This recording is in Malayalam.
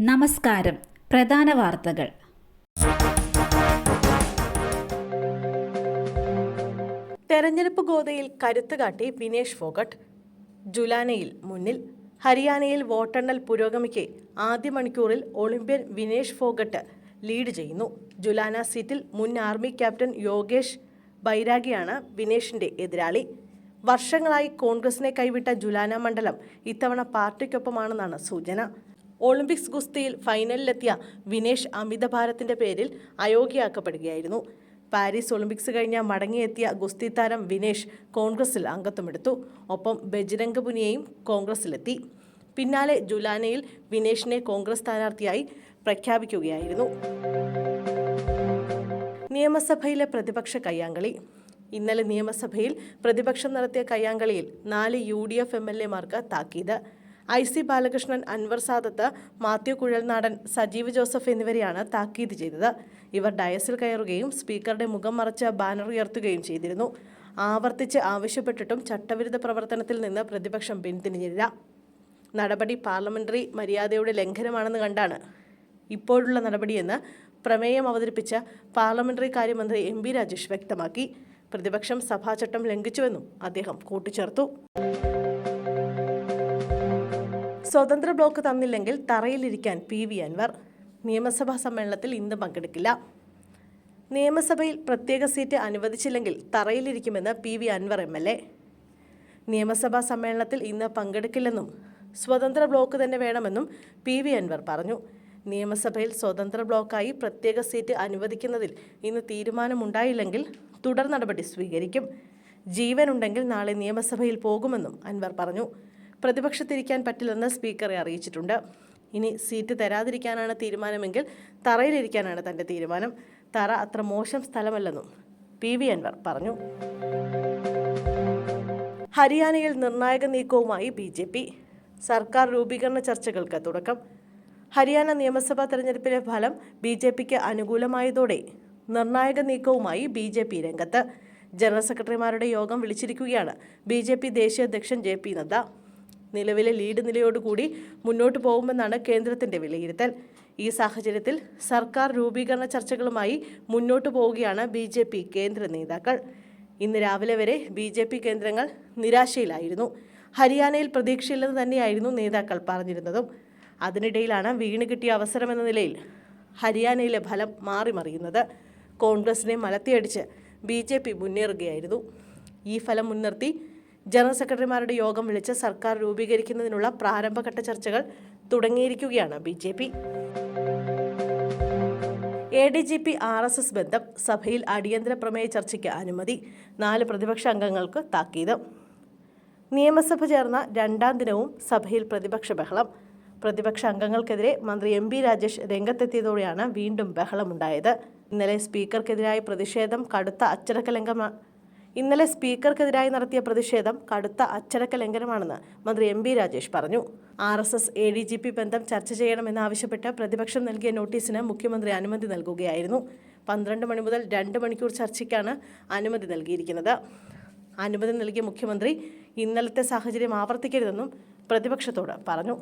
നമസ്കാരം. പ്രധാന വാർത്തകൾ. തെരഞ്ഞെടുപ്പ് ഗോതയിൽ കരുത്ത് കാട്ടി വിനേഷ് ഫോഗട്ട്. ജുലാനയിൽ മുന്നിൽ. ഹരിയാനയിൽ വോട്ടെണ്ണൽ പുരോഗമിക്കെ ആദ്യ മണിക്കൂറിൽ ഒളിമ്പ്യൻ വിനേഷ് ഫോഗട്ട് ലീഡ് ചെയ്യുന്നു. ജുലാന സീറ്റിൽ മുൻ ആർമി ക്യാപ്റ്റൻ യോഗേഷ് ബൈരാഗിയാണ് വിനേഷിന്റെ എതിരാളി. വർഷങ്ങളായി കോൺഗ്രസിനെ കൈവിട്ട ജുലാന മണ്ഡലം ഇത്തവണ പാർട്ടിക്കൊപ്പമാണെന്നാണ് സൂചന. ഒളിമ്പിക്സ് ഗുസ്തിയിൽ ഫൈനലിലെത്തിയ വിനേഷ് അമിതഭാരത്തിന്റെ പേരിൽ അയോഗ്യയാക്കപ്പെടുകയായിരുന്നു. പാരീസ് ഒളിമ്പിക്സ് കഴിഞ്ഞ് മടങ്ങിയെത്തിയ ഗുസ്തി താരം വിനേഷ് കോൺഗ്രസിൽ അംഗത്വമെടുത്തു. ഒപ്പം ബജ്രംഗ് പുനിയയും കോൺഗ്രസിലെത്തി. പിന്നാലെ ജുലാനയിൽ വിനേഷിനെ കോൺഗ്രസ് സ്ഥാനാർത്ഥിയായി പ്രഖ്യാപിക്കുകയായിരുന്നു. നിയമസഭയിലെ പ്രതിപക്ഷ കയ്യാങ്കളി. ഇന്നലെ നിയമസഭയിൽ പ്രതിപക്ഷം നടത്തിയ കയ്യാങ്കളിയിൽ 4 UDF MLA-മാർക്ക് താക്കീത്. IC ബാലകൃഷ്ണൻ, അൻവർ സാദത്ത്, മാത്യു കുഴൽനാടൻ, സജീവ് ജോസഫ് എന്നിവരെയാണ് താക്കീത് ചെയ്തത്. ഇവർ ഡയസിൽ കയറുകയും സ്പീക്കറുടെ മുഖം മറച്ച് ബാനർ ഉയർത്തുകയും ചെയ്തിരുന്നു. ആവർത്തിച്ച് ആവശ്യപ്പെട്ടിട്ടും ചട്ടവിരുദ്ധ പ്രവർത്തനത്തിൽ നിന്ന് പ്രതിപക്ഷം പിന്തിരിഞ്ഞില്ല. നടപടി പാർലമെന്ററി മര്യാദയുടെ ലംഘനമാണെന്ന് കണ്ടാണ് ഇപ്പോഴുള്ള നടപടിയെന്ന് പ്രമേയം അവതരിപ്പിച്ച പാർലമെന്ററി കാര്യമന്ത്രി MB രാജേഷ് വ്യക്തമാക്കി. പ്രതിപക്ഷം സഭാചട്ടം ലംഘിച്ചുവെന്നും അദ്ദേഹം കൂട്ടിച്ചേർത്തു. സ്വതന്ത്ര ബ്ലോക്ക് തന്നില്ലെങ്കിൽ തറയിലിരിക്കാൻ PV അൻവർ. നിയമസഭാ സമ്മേളനത്തിൽ ഇന്ന് പങ്കെടുക്കില്ല. നിയമസഭയിൽ പ്രത്യേക സീറ്റ് അനുവദിച്ചില്ലെങ്കിൽ തറയിലിരിക്കുമെന്ന് PV അൻവർ MLA. നിയമസഭാ സമ്മേളനത്തിൽ ഇന്ന് പങ്കെടുക്കില്ലെന്നും സ്വതന്ത്ര ബ്ലോക്ക് തന്നെ വേണമെന്നും PV അൻവർ പറഞ്ഞു. നിയമസഭയിൽ സ്വതന്ത്ര ബ്ലോക്കായി പ്രത്യേക സീറ്റ് അനുവദിക്കുന്നതിൽ ഇന്ന് തീരുമാനമുണ്ടായില്ലെങ്കിൽ തുടർ നടപടി സ്വീകരിക്കും. ജീവനുണ്ടെങ്കിൽ നാളെ നിയമസഭയിൽ പോകുമെന്നും അൻവർ പറഞ്ഞു. പ്രതിപക്ഷത്തിരിക്കാൻ പറ്റില്ലെന്ന് സ്പീക്കറെ അറിയിച്ചിട്ടുണ്ട്. ഇനി സീറ്റ് തരാതിരിക്കാനാണ് തീരുമാനമെങ്കിൽ തറയിലിരിക്കാനാണ് തന്റെ തീരുമാനം. തറ അത്ര മോശം സ്ഥലമല്ലെന്നും PV അൻവർ പറഞ്ഞു. ഹരിയാനയിൽ നിർണായക നീക്കവുമായി BJP. സർക്കാർ രൂപീകരണ ചർച്ചകൾക്ക് തുടക്കം. ഹരിയാന നിയമസഭാ തെരഞ്ഞെടുപ്പിലെ ഫലം BJPക്ക് അനുകൂലമായതോടെ നിർണായക നീക്കവുമായി BJP രംഗത്ത്. ജനറൽ സെക്രട്ടറിമാരുടെ യോഗം വിളിച്ചിരിക്കുകയാണ് BJP ദേശീയ അധ്യക്ഷൻ JP നദ്ദ. നിലവിലെ ലീഡ് നിലയോടുകൂടി മുന്നോട്ടു പോകുമെന്നാണ് കേന്ദ്രത്തിന്റെ വിലയിരുത്തൽ. ഈ സാഹചര്യത്തിൽ സർക്കാർ രൂപീകരണ ചർച്ചകളുമായി മുന്നോട്ടു പോവുകയാണ് BJP കേന്ദ്ര നേതാക്കൾ. ഇന്ന് രാവിലെ വരെ BJP കേന്ദ്രങ്ങൾ നിരാശയിലായിരുന്നു. ഹരിയാനയിൽ പ്രതീക്ഷയില്ലെന്ന് തന്നെയായിരുന്നു നേതാക്കൾ പറഞ്ഞിരുന്നതും. അതിനിടയിലാണ് വീണ് കിട്ടിയ അവസരമെന്ന നിലയിൽ ഹരിയാനയിലെ ഫലം മാറിമറിയുന്നത്. കോൺഗ്രസിനെ മലത്തിയടിച്ച് BJP മുന്നേറുകയായിരുന്നു. ഈ ഫലം മുൻനിർത്തി ജനറൽ സെക്രട്ടറിമാരുടെ യോഗം വിളിച്ച് സർക്കാർ രൂപീകരിക്കുന്നതിനുള്ള പ്രാരംഭഘട്ട ചർച്ചകൾ തുടങ്ങിയിരിക്കുകയാണ് BJP. ADGP RSS ബന്ധം. സഭയിൽ അടിയന്തര പ്രമേയ ചർച്ചയ്ക്ക് അനുമതി. 4 പ്രതിപക്ഷ അംഗങ്ങൾക്ക് താക്കീത്. നിയമസഭ ചേർന്ന 2ാം ദിനവും സഭയിൽ പ്രതിപക്ഷ ബഹളം. പ്രതിപക്ഷ അംഗങ്ങൾക്കെതിരെ മന്ത്രി MB രാജേഷ് രംഗത്തെത്തിയതോടെയാണ് വീണ്ടും ബഹളമുണ്ടായത്. ഇന്നലെ സ്പീക്കർക്കെതിരായി നടത്തിയ പ്രതിഷേധം കടുത്ത അച്ചടക്ക ലംഘനമാണെന്ന് മന്ത്രി MB രാജേഷ് പറഞ്ഞു. RSS ADGP ബന്ധം ചർച്ച ചെയ്യണമെന്നാവശ്യപ്പെട്ട് പ്രതിപക്ഷം നൽകിയ നോട്ടീസിന് മുഖ്യമന്ത്രി അനുമതി നൽകുകയായിരുന്നു. 12 മണി മുതൽ 2 മണിക്കൂർ ചർച്ചയ്ക്കാണ് അനുമതി നൽകിയിരിക്കുന്നത്. അനുമതി നൽകിയ മുഖ്യമന്ത്രി ഇന്നലത്തെ സാഹചര്യം ആവർത്തിക്കരുതെന്നും പ്രതിപക്ഷത്തോട് പറഞ്ഞു.